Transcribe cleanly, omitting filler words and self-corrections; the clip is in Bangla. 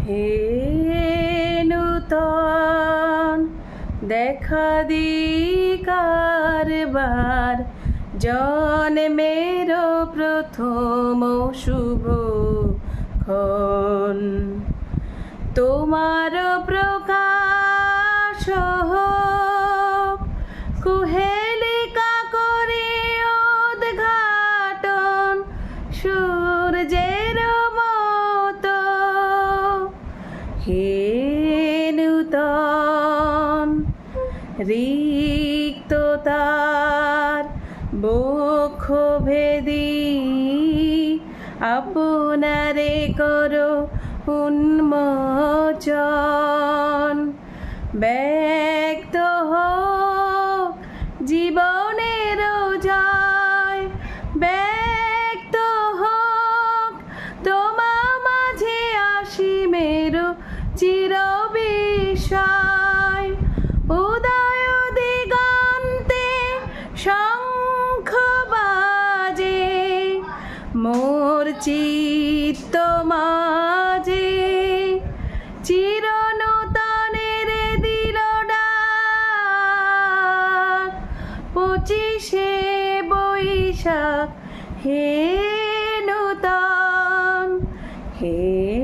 হে নূতন দেখা দি কারবার, জন্মের প্রথম শুভক্ষণ। তোমার প্রকাশ হোক, কুহেলিকা করে উদ্ঘাটন সূর্যের মতো। হে নূতন রিক্ততার বক্ষ ভেদি, আপনারে করো উন্মোচন। ব্যক্ত হোক জীবনের জয়, ব্যক্ত হোক তোমা মাঝে অসীমের চির বিস্ময়। উদয় দিগন্তে শঙ্খ বাজে, মোর চিত্ত মাঝে চির নূতনের দিল ডাক। 25শে বৈশাখ হে